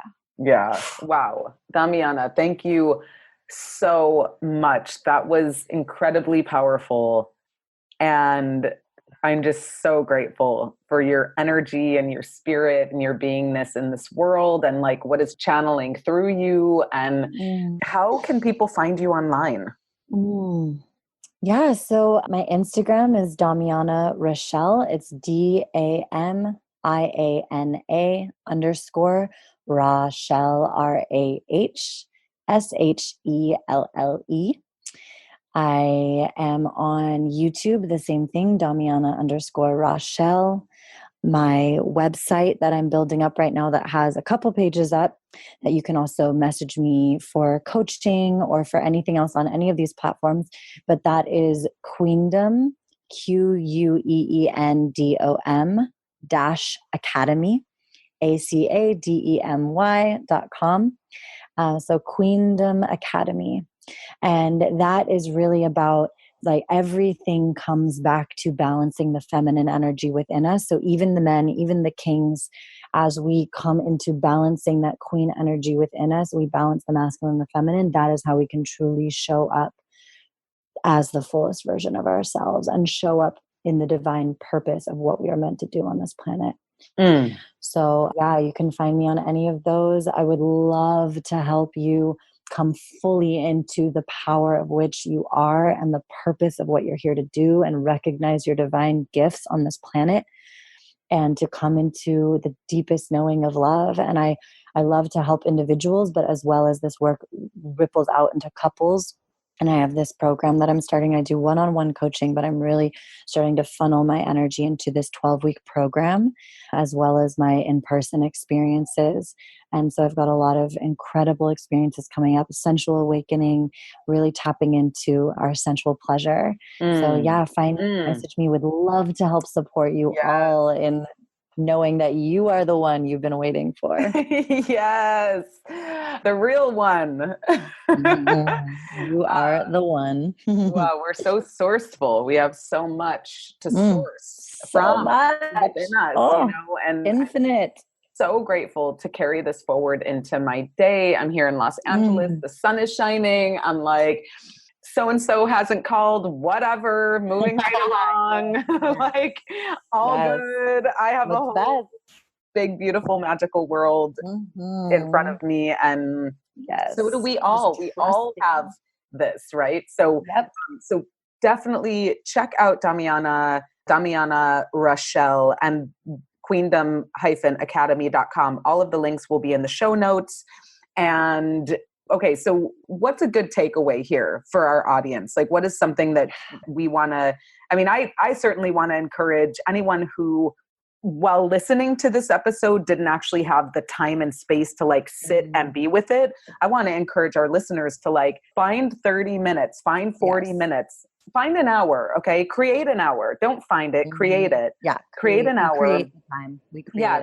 Wow. Damiana, thank you so much. That was incredibly powerful. And I'm just so grateful for your energy and your spirit and your beingness in this world, and like what is channeling through you. And how can people find you online? Yeah, so my Instagram is Damiana Rahshelle. It's DAMIANA _ Rahshelle RAHSHELLE. I am on YouTube, the same thing, Damiana _ Rahshelle. My website that I'm building up right now, that has a couple pages up, that you can also message me for coaching or for anything else on any of these platforms. But that is Queendom, QUEENDOM-Academy, ACADEMY.com. So Queendom Academy. And that is really about like everything comes back to balancing the feminine energy within us. So even the men, even the kings, as we come into balancing that queen energy within us, we balance the masculine and the feminine. That is how we can truly show up as the fullest version of ourselves and show up in the divine purpose of what we are meant to do on this planet. So yeah, you can find me on any of those. I would love to help you come fully into the power of which you are and the purpose of what you're here to do, and recognize your divine gifts on this planet, and to come into the deepest knowing of love. And I love to help individuals, but as well as this work ripples out into couples. And I have this program that I'm starting. I do one-on-one coaching, but I'm really starting to funnel my energy into this 12-week program, as well as my in-person experiences. And so I've got a lot of incredible experiences coming up. Sensual awakening, really tapping into our sensual pleasure. So yeah, message me. Would love to help support you all in knowing that you are the one you've been waiting for. Yes, the real one. You are the one. Wow, we're so sourceful. We have so much to source from within us, you know, and infinite. So grateful to carry this forward into my day. I'm here in Los Angeles. The sun is shining. I'm like, so-and-so hasn't called, whatever, moving right along. Like, all good. I have a whole big, beautiful, magical world in front of me. And so do we all. We all have this, right? So, so definitely check out Damiana Rahshelle and queendom-academy.com. All of the links will be in the show notes. And okay, so what's a good takeaway here for our audience? Like, what is something that we want to, I mean, I certainly want to encourage anyone who, while listening to this episode, didn't actually have the time and space to like sit and be with it. I want to encourage our listeners to like find 30 minutes, find 40 minutes, find an hour. Okay. Create an hour. Don't find it, create it. Yeah. Create an hour. Create time.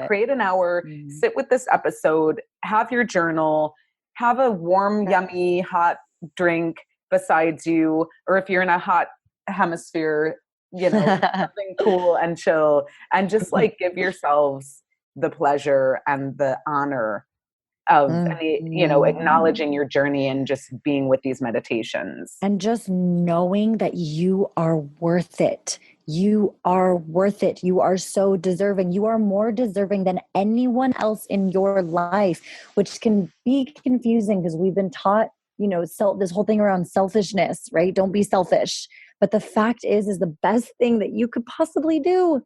Create an hour, sit with this episode, have your journal, have a warm, yummy, hot drink besides you. Or if you're in a hot hemisphere, you know, something cool and chill, and just like give yourselves the pleasure and the honor of, you know, acknowledging your journey and just being with these meditations. And just knowing that you are worth it. You are worth it. You are so deserving. You are more deserving than anyone else in your life, which can be confusing because we've been taught, you know, this whole thing around selfishness, right? Don't be selfish. But the fact is the best thing that you could possibly do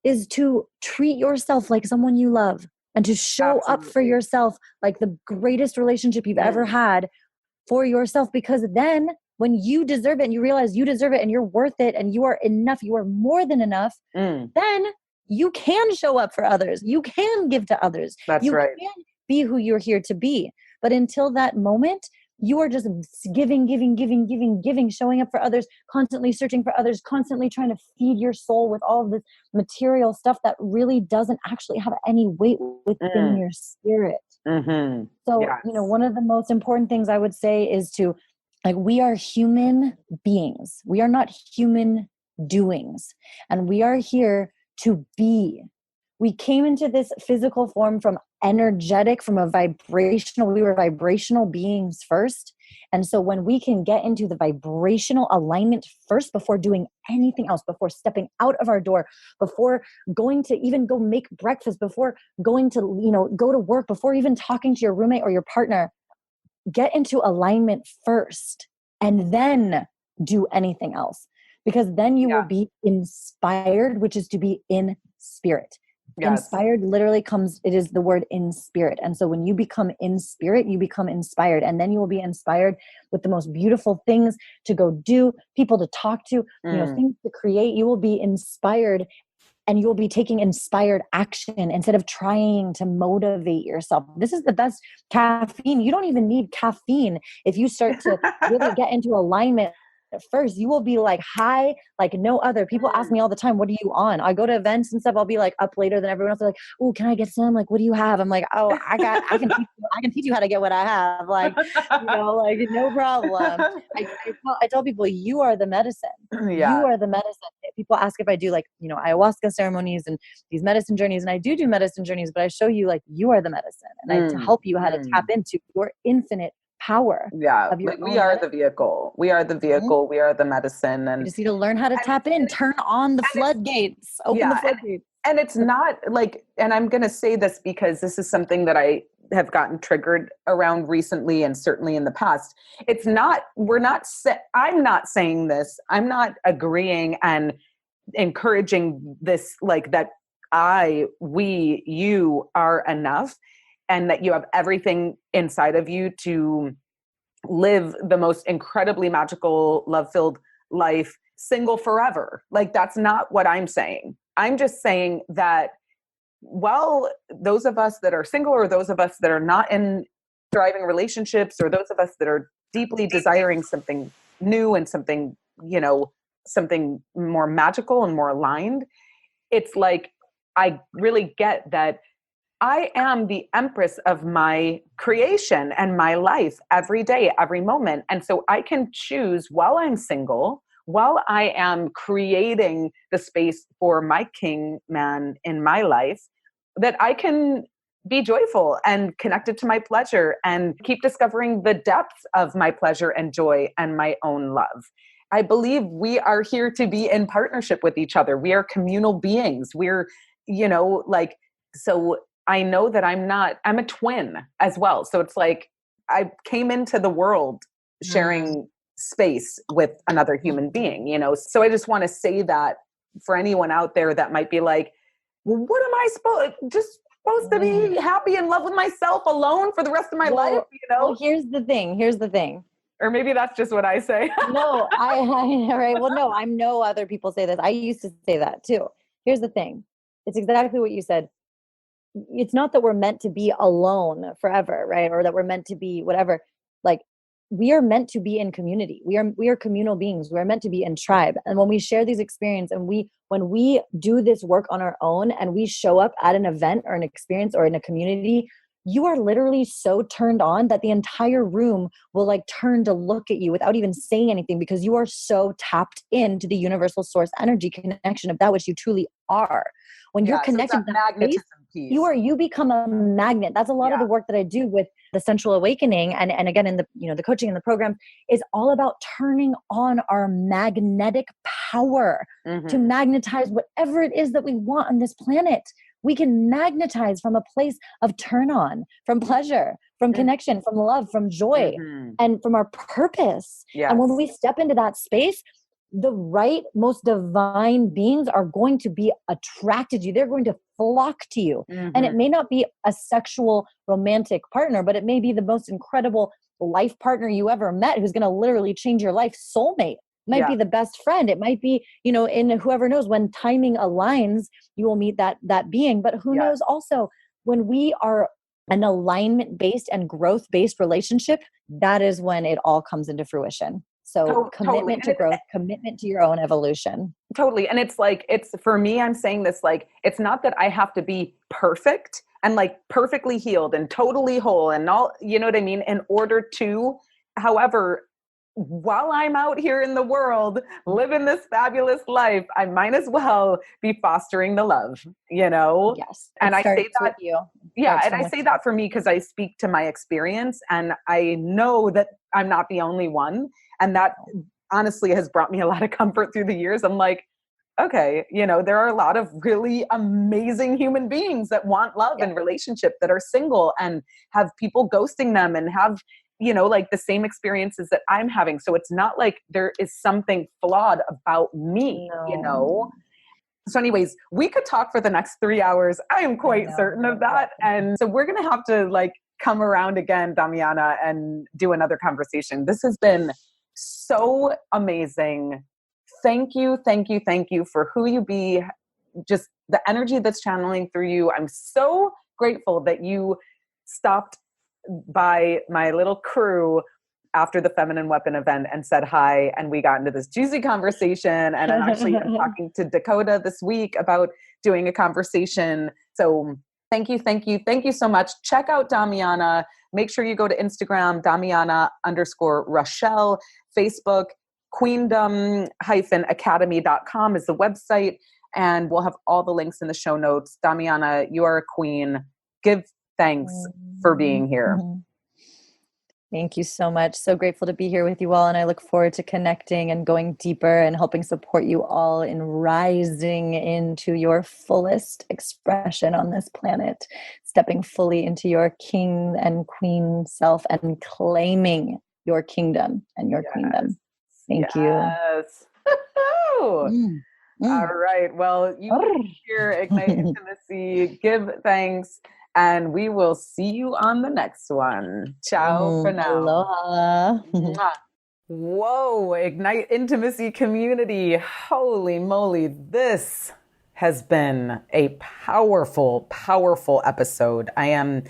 is to treat yourself like someone you love, and to show up for yourself like the greatest relationship you've ever had for yourself. Because then when you deserve it and you realize you deserve it and you're worth it and you are enough, you are more than enough, then you can show up for others. You can give to others. You can be who you're here to be. But until that moment, you are just giving, showing up for others, constantly searching for others, constantly trying to feed your soul with all of this material stuff that really doesn't actually have any weight within your spirit. So, you know, one of the most important things I would say is to, like, we are human beings. We are not human doings. And we are here to be. We came into this physical form from energetic, from a vibrational, we were vibrational beings first. And so when we can get into the vibrational alignment first before doing anything else, before stepping out of our door, before going to even go make breakfast, before going to, you know, go to work, before even talking to your roommate or your partner, get into alignment first and then do anything else. Because then you will be inspired, which is to be in spirit. Inspired literally comes, it is the word in spirit. And so when you become in spirit, you become inspired, and then you will be inspired with the most beautiful things to go do, people to talk to, you know, things to create. You will be inspired, and you will be taking inspired action instead of trying to motivate yourself. This is the best caffeine. You don't even need caffeine if you start to really get into alignment at first you will be like high, like no other. People ask me all the time, what are you on? I go to events and stuff. I'll be like up later than everyone else. They're like, oh, can I get some? Like, what do you have? I'm like, oh, I can teach you how to get what I have. Like, like no problem. I tell people, you are the medicine. Yeah. You are the medicine. People ask if I do like, ayahuasca ceremonies and these medicine journeys. And I do medicine journeys, but I show you like, you are the medicine. And I to help you how to tap into your infinite power. Yeah, Of your we are the vehicle. We are the vehicle. We are the medicine. You And just need to learn how to tap in, turn on the floodgates, open the floodgates. And it's not like, and I'm going to say this because this is something that I have gotten triggered around recently and certainly in the past. It's not, I'm not saying this. I'm not agreeing and encouraging this, like that you are enough and that you have everything inside of you to live the most incredibly magical, love-filled life, single forever. Like, that's not what I'm saying. I'm just saying that, well, those of us that are single or those of us that are not in thriving relationships or those of us that are deeply desiring something new and something, something more magical and more aligned, it's like, I really get that I am the empress of my creation and my life every day, every moment. And so I can choose while I'm single, while I am creating the space for my king man in my life, that I can be joyful and connected to my pleasure and keep discovering the depths of my pleasure and joy and my own love. I believe we are here to be in partnership with each other. We are communal beings. So I know that I'm a twin as well. So it's like I came into the world sharing space with another human being, So I just want to say that for anyone out there that might be like, well, what am I supposed to be happy in love with myself alone for the rest of my life, Well, here's the thing. Or maybe that's just what I say. No, right. Well, no, I know other people say this. I used to say that too. Here's the thing. It's exactly what you said. It's not that we're meant to be alone forever, right? Or that we're meant to be whatever. Like, we are meant to be in community. We are communal beings. We are meant to be in tribe. And when we share these experiences and when we do this work on our own and we show up at an event or an experience or in a community, you are literally so turned on that the entire room will like turn to look at you without even saying anything, because you are so tapped into the universal source energy connection of that which you truly are. When you're connected to that magnetism piece, you become a magnet. That's a lot of the work that I do with the sensual awakening. And again, in the, the coaching and the program is all about turning on our magnetic power to magnetize whatever it is that we want on this planet. We can magnetize from a place of turn on, from pleasure, from connection, from love, from joy, and from our purpose. Yes. And when we step into that space, the right, most divine beings are going to be attracted to you. They're going to flock to you. And it may not be a sexual romantic partner, but it may be the most incredible life partner you ever met who's going to literally change your life. Soulmate might be the best friend. It might be, in whoever knows, when timing aligns, you will meet that being. But who knows also, when we are an alignment-based and growth-based relationship, that is when it all comes into fruition. So commitment to growth, commitment to your own evolution. Totally. And it's like, for me, I'm saying this, like, it's not that I have to be perfect and like perfectly healed and totally whole and all, you know what I mean? In order to, however, while I'm out here in the world, living this fabulous life, I might as well be fostering the love, Yes. And I say that, and I say that for me because I speak to my experience and I know that I'm not the only one. And that honestly has brought me a lot of comfort through the years. I'm like, okay, there are a lot of really amazing human beings that want love and relationship, that are single and have people ghosting them and have, like the same experiences that I'm having. So it's not like there is something flawed about me, So anyways, we could talk for the next 3 hours. I am quite certain of that. And so we're going to have to like come around again, Damiana, and do another conversation. This has been so amazing. Thank you for who you be, just the energy that's channeling through you. I'm so grateful that you stopped by my little crew after the Feminine Weapon event and said hi. And we got into this juicy conversation. And I'm actually talking to Dakota this week about doing a conversation. So thank you so much. Check out Damiana. Make sure you go to Instagram, Damiana_Rahshelle, Facebook, queendom-academy.com is the website. And we'll have all the links in the show notes. Damiana, you are a queen. Give thanks for being here. Thank you so much. So grateful to be here with you all. And I look forward to connecting and going deeper and helping support you all in rising into your fullest expression on this planet, stepping fully into your king and queen self and claiming your kingdom and your queendom. Thank you. All right. Well, you hear Ignite Intimacy, give thanks. And we will see you on the next one. Ciao for now. Aloha. Whoa, Ignite Intimacy community. Holy moly. This has been a powerful, powerful episode. I am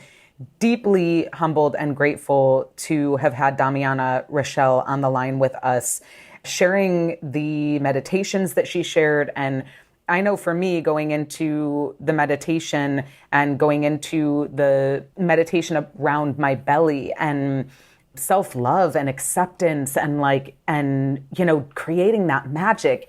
deeply humbled and grateful to have had Damiana Rahshelle on the line with us, sharing the meditations that she shared. And I know for me, going into the meditation and going into the meditation around my belly and self-love and acceptance and creating that magic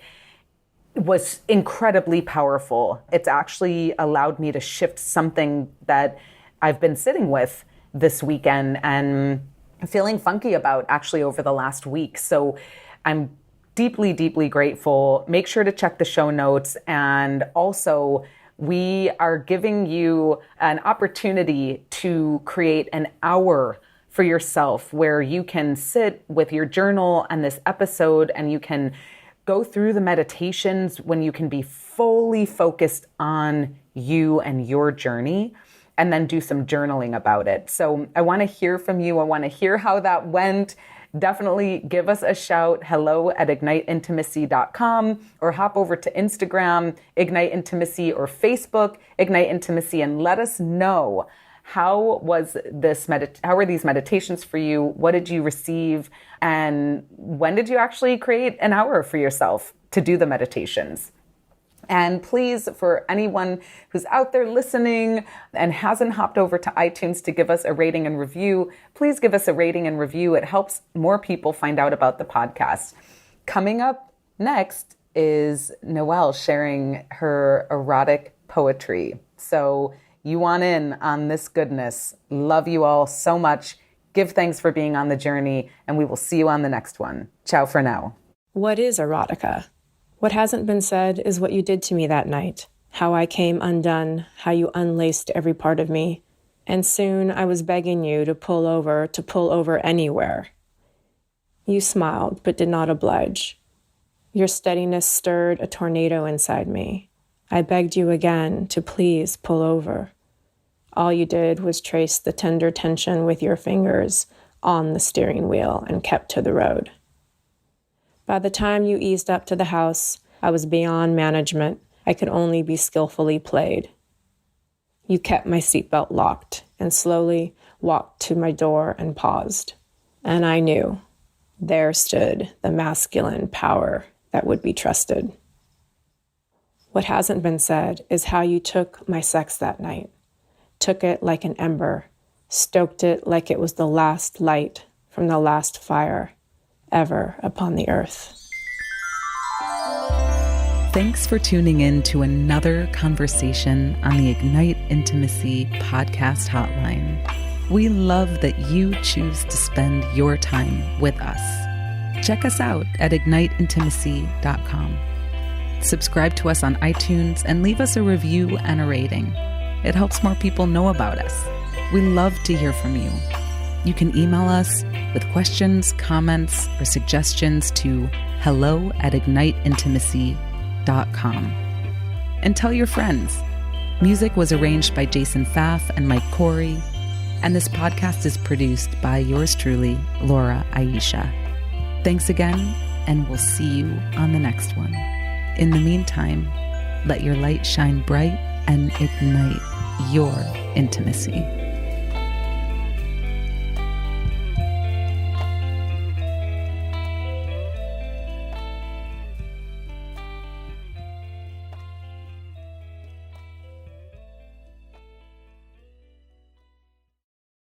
was incredibly powerful. It's actually allowed me to shift something that I've been sitting with this weekend and feeling funky about actually over the last week. So I'm deeply, deeply grateful. Make sure to check the show notes. And also, we are giving you an opportunity to create an hour for yourself where you can sit with your journal and this episode and you can go through the meditations when you can be fully focused on you and your journey, and then do some journaling about it. So I want to hear from you. I want to hear how that went. Definitely give us a shout, hello@igniteintimacy.com, or hop over to Instagram, Ignite Intimacy, or Facebook, Ignite Intimacy, and let us know how were these meditations for you? What did you receive? And when did you actually create an hour for yourself to do the meditations? And please, for anyone who's out there listening and hasn't hopped over to iTunes to give us a rating and review, please give us a rating and review. It helps more people find out about the podcast. Coming up next is Noelle sharing her erotic poetry. So you want in on this goodness. Love you all so much. Give thanks for being on the journey, and we will see you on the next one. Ciao for now. What is erotica? What hasn't been said is what you did to me that night, how I came undone, how you unlaced every part of me, and soon I was begging you to pull over anywhere. You smiled, but did not oblige. Your steadiness stirred a tornado inside me. I begged you again to please pull over. All you did was trace the tender tension with your fingers on the steering wheel and kept to the road. By the time you eased up to the house, I was beyond management. I could only be skillfully played. You kept my seatbelt locked and slowly walked to my door and paused. And I knew there stood the masculine power that would be trusted. What hasn't been said is how you took my sex that night, took it like an ember, stoked it like it was the last light from the last fire ever upon the earth. Thanks for tuning in to another conversation on the Ignite Intimacy podcast hotline. We love that you choose to spend your time with us. Check us out at igniteintimacy.com. Subscribe to us on iTunes and leave us a review and a rating. It helps more people know about us. We love to hear from you. You can email us with questions, comments, or suggestions to hello@igniteintimacy.com. And tell your friends. Music was arranged by Jason Pfaff and Mike Corey, and this podcast is produced by yours truly, Laura Aisha. Thanks again, and we'll see you on the next one. In the meantime, let your light shine bright and ignite your intimacy.